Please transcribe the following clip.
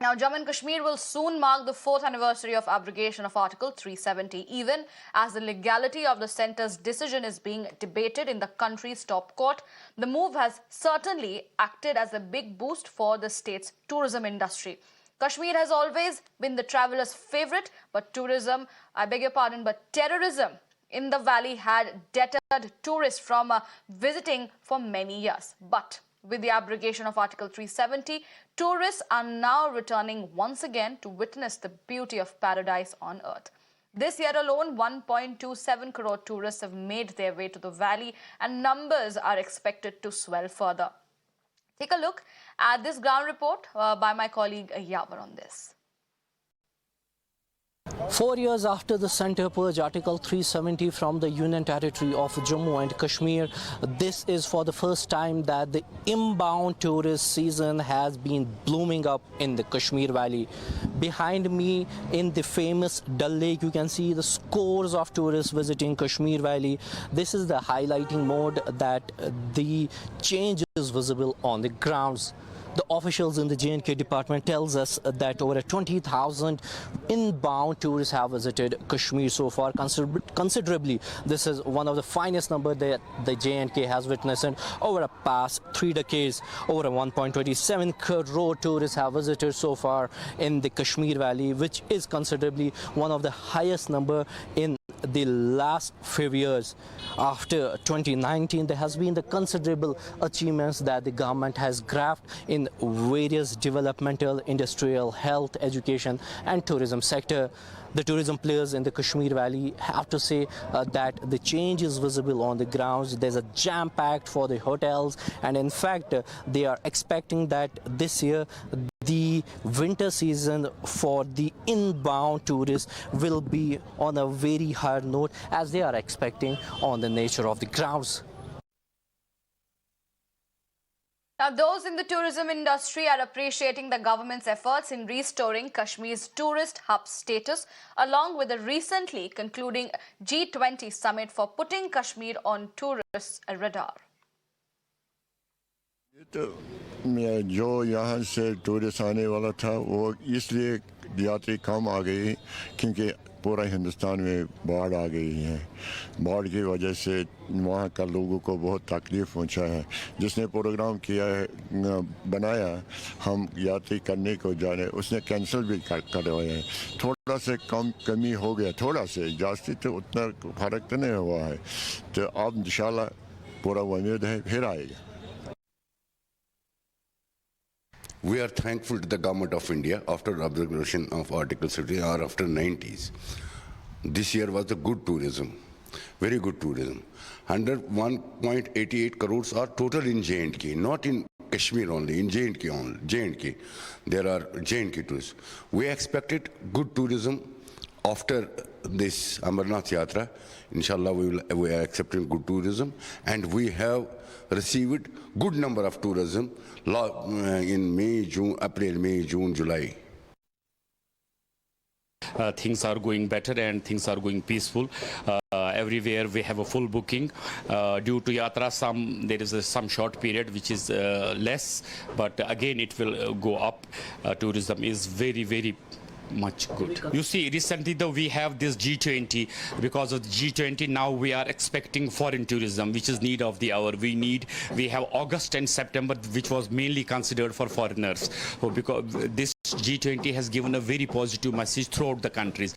Now, Jammu and Kashmir will soon mark the 4th anniversary of abrogation of Article 370, even as the legality of the centre's decision is being debated in the country's top court. The move has certainly acted as a big boost for the state's tourism industry. Kashmir has always been the traveller's favourite, but terrorism in the valley had deterred tourists from visiting for many years. But with the abrogation of Article 370, tourists are now returning once again to witness the beauty of paradise on earth. This year alone, 1.27 crore tourists have made their way to the valley, and numbers are expected to swell further. Take a look at this ground report by my colleague Yavar on this. 4 years after the centre purged Article 370 from the Union Territory of Jammu and Kashmir, this is for the first time that the inbound tourist season has been blooming up in the Kashmir Valley. Behind me in the famous Dal Lake, you can see the scores of tourists visiting Kashmir Valley. This is the highlighting mode that the change is visible on the grounds. The officials in the J&K department tells us that over 20,000 inbound tourists have visited Kashmir so far. Considerably, this is one of the finest numbers that the J&K has witnessed over the past 3 decades. Over 1.27 crore tourists have visited so far in the Kashmir Valley, which is considerably one of the highest number in the last few years. After 2019, there has been the considerable achievements that the government has grabbed in various developmental, industrial, health, education and tourism sector. The tourism players in the Kashmir Valley have to say that the change is visible on the grounds. There's a jam packed for the hotels, and in fact they are expecting that this year the winter season for the inbound tourists will be on a very high note, as they are expecting on the nature of the grounds. Now, those in the tourism industry are appreciating the government's efforts in restoring Kashmir's tourist hub status, along with the recently concluding G20 summit for putting Kashmir on tourists' radar. जो यहाँ से tourist आने वाला था वो इसलिए यात्री कम आ गई क्योंकि पूरा हिंदुस्तान में बाढ़ आ गई है। बाढ़ की वजह से वहाँ का लोगों को बहुत तकलीफ़ पहुँचा है। जिसने प्रोग्राम किया है बनाया हम यात्री करने को जाने उसने कैंसिल भी करवाया है। थोड़ा से कमी हो गया, थोड़ा से जास्ती तो उतना फ़र्क तो नहीं हुआ है। तो अब इंशाल्लाह पूरा उम्मीद है फिर आएगा। We are thankful to the government of India after abrogation of Article 70 or after 90s. This year was a good tourism, very good tourism. 1.88 crores are total in J&K, not in Kashmir only, in J&K only. J&K, there are J&K tourists. We expected good tourism after this Amarnath Yatra. Inshallah, we are accepting good tourism, and we have received good number of tourism in May, June, April, May, June, July. Things are going better and things are going peaceful. Everywhere we have a full booking. Due to Yatra, there is some short period which is less, but again it will go up. Tourism is very, very much good. You see, recently though we have this G20. Because of the G20, now we are expecting foreign tourism, which is need of the hour. We have August and September, which was mainly considered for foreigners. So because this G20 has given a very positive message throughout the countries.